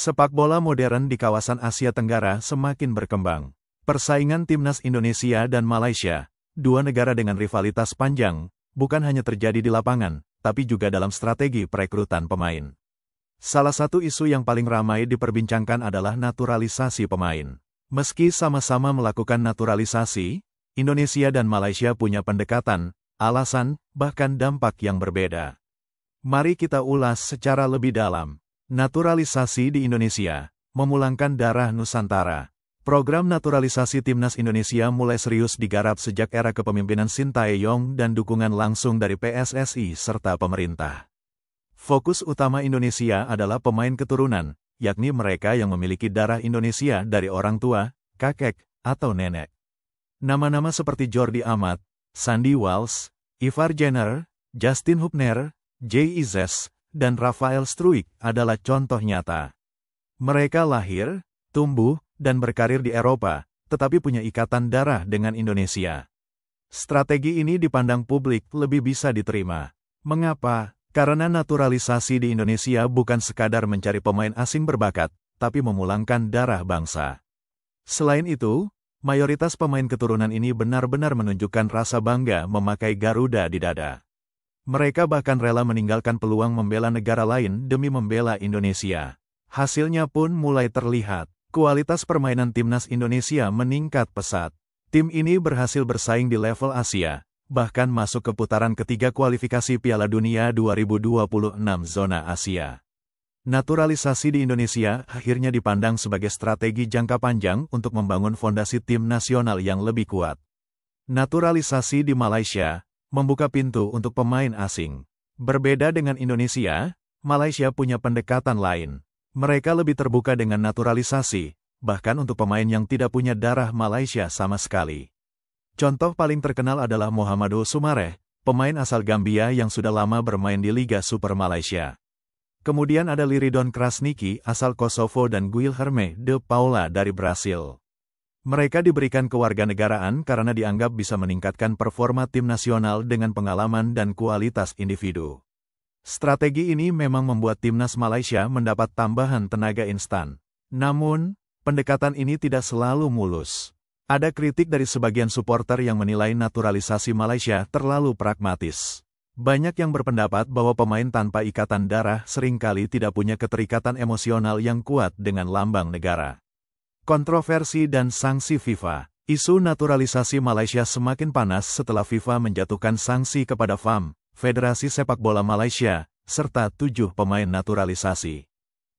Sepak bola modern di kawasan Asia Tenggara semakin berkembang. Persaingan timnas Indonesia dan Malaysia, dua negara dengan rivalitas panjang, bukan hanya terjadi di lapangan, tapi juga dalam strategi perekrutan pemain. Salah satu isu yang paling ramai diperbincangkan adalah naturalisasi pemain. Meski sama-sama melakukan naturalisasi, Indonesia dan Malaysia punya pendekatan, alasan, bahkan dampak yang berbeda. Mari kita ulas secara lebih dalam. Naturalisasi di Indonesia, memulangkan darah Nusantara. Program naturalisasi timnas Indonesia mulai serius digarap sejak era kepemimpinan Sintayong dan dukungan langsung dari PSSI serta pemerintah. Fokus utama Indonesia adalah pemain keturunan, yakni mereka yang memiliki darah Indonesia dari orang tua, kakek, atau nenek. Nama-nama seperti Jordi Amat, Sandy Walsh, Ivar Jenner, Justin Hubner, Jay Izzes, dan Rafael Struijk adalah contoh nyata. Mereka lahir, tumbuh, dan berkarir di Eropa, tetapi punya ikatan darah dengan Indonesia. Strategi ini dipandang publik lebih bisa diterima. Mengapa? Karena naturalisasi di Indonesia bukan sekadar mencari pemain asing berbakat, tapi memulangkan darah bangsa. Selain itu, mayoritas pemain keturunan ini benar-benar menunjukkan rasa bangga memakai Garuda di dada. Mereka bahkan rela meninggalkan peluang membela negara lain demi membela Indonesia. Hasilnya pun mulai terlihat. Kualitas permainan timnas Indonesia meningkat pesat. Tim ini berhasil bersaing di level Asia, bahkan masuk ke putaran ketiga kualifikasi Piala Dunia 2026 zona Asia. Naturalisasi di Indonesia akhirnya dipandang sebagai strategi jangka panjang untuk membangun fondasi tim nasional yang lebih kuat. Naturalisasi di Malaysia membuka pintu untuk pemain asing. Berbeda dengan Indonesia, Malaysia punya pendekatan lain. Mereka lebih terbuka dengan naturalisasi, bahkan untuk pemain yang tidak punya darah Malaysia sama sekali. Contoh paling terkenal adalah Mohamado Soumaré, pemain asal Gambia yang sudah lama bermain di Liga Super Malaysia. Kemudian ada Liridon Krasniki asal Kosovo dan Guilherme de Paula dari Brasil. Mereka diberikan kewarganegaraan karena dianggap bisa meningkatkan performa tim nasional dengan pengalaman dan kualitas individu. Strategi ini memang membuat timnas Malaysia mendapat tambahan tenaga instan. Namun, pendekatan ini tidak selalu mulus. Ada kritik dari sebagian supporter yang menilai naturalisasi Malaysia terlalu pragmatis. Banyak yang berpendapat bahwa pemain tanpa ikatan darah seringkali tidak punya keterikatan emosional yang kuat dengan lambang negara. Kontroversi dan sanksi FIFA. Isu naturalisasi Malaysia semakin panas setelah FIFA menjatuhkan sanksi kepada FAM, Federasi Sepak Bola Malaysia, serta 7 pemain naturalisasi.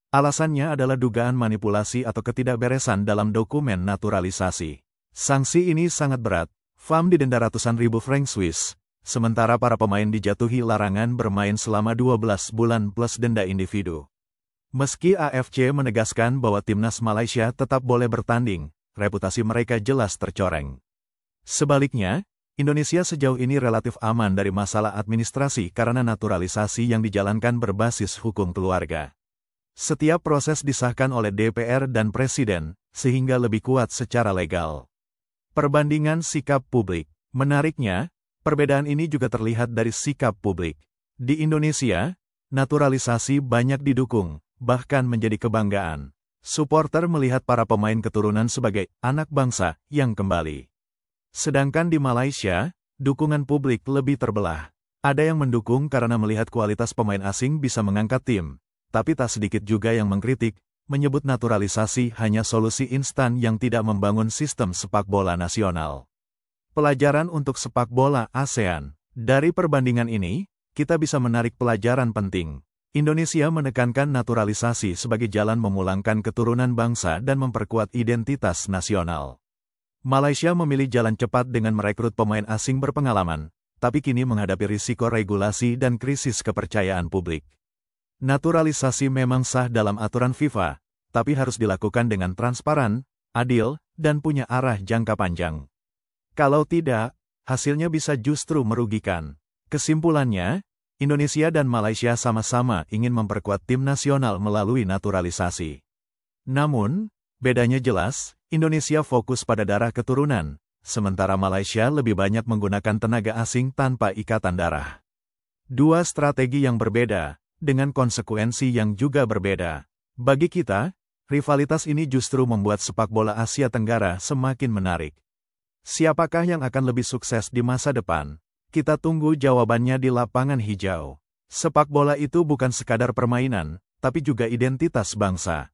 Alasannya adalah dugaan manipulasi atau ketidakberesan dalam dokumen naturalisasi. Sanksi ini sangat berat. FAM didenda ratusan ribu franc Swiss, sementara para pemain dijatuhi larangan bermain selama 12 bulan plus denda individu. Meski AFC menegaskan bahwa timnas Malaysia tetap boleh bertanding, reputasi mereka jelas tercoreng. Sebaliknya, Indonesia sejauh ini relatif aman dari masalah administrasi karena naturalisasi yang dijalankan berbasis hukum keluarga. Setiap proses disahkan oleh DPR dan Presiden, sehingga lebih kuat secara legal. Perbandingan sikap publik. Menariknya, perbedaan ini juga terlihat dari sikap publik. Di Indonesia, naturalisasi banyak didukung, bahkan menjadi kebanggaan. Suporter melihat para pemain keturunan sebagai anak bangsa yang kembali. Sedangkan di Malaysia, dukungan publik lebih terbelah. Ada yang mendukung karena melihat kualitas pemain asing bisa mengangkat tim, tapi tak sedikit juga yang mengkritik, menyebut naturalisasi hanya solusi instan yang tidak membangun sistem sepak bola nasional. Pelajaran untuk sepak bola ASEAN. Dari perbandingan ini, kita bisa menarik pelajaran penting. Indonesia menekankan naturalisasi sebagai jalan memulangkan keturunan bangsa dan memperkuat identitas nasional. Malaysia memilih jalan cepat dengan merekrut pemain asing berpengalaman, tapi kini menghadapi risiko regulasi dan krisis kepercayaan publik. Naturalisasi memang sah dalam aturan FIFA, tapi harus dilakukan dengan transparan, adil, dan punya arah jangka panjang. Kalau tidak, hasilnya bisa justru merugikan. Kesimpulannya, Indonesia dan Malaysia sama-sama ingin memperkuat tim nasional melalui naturalisasi. Namun, bedanya jelas, Indonesia fokus pada darah keturunan, sementara Malaysia lebih banyak menggunakan tenaga asing tanpa ikatan darah. Dua strategi yang berbeda, dengan konsekuensi yang juga berbeda. Bagi kita, rivalitas ini justru membuat sepak bola Asia Tenggara semakin menarik. Siapakah yang akan lebih sukses di masa depan? Kita tunggu jawabannya di lapangan hijau. Sepak bola itu bukan sekadar permainan, tapi juga identitas bangsa.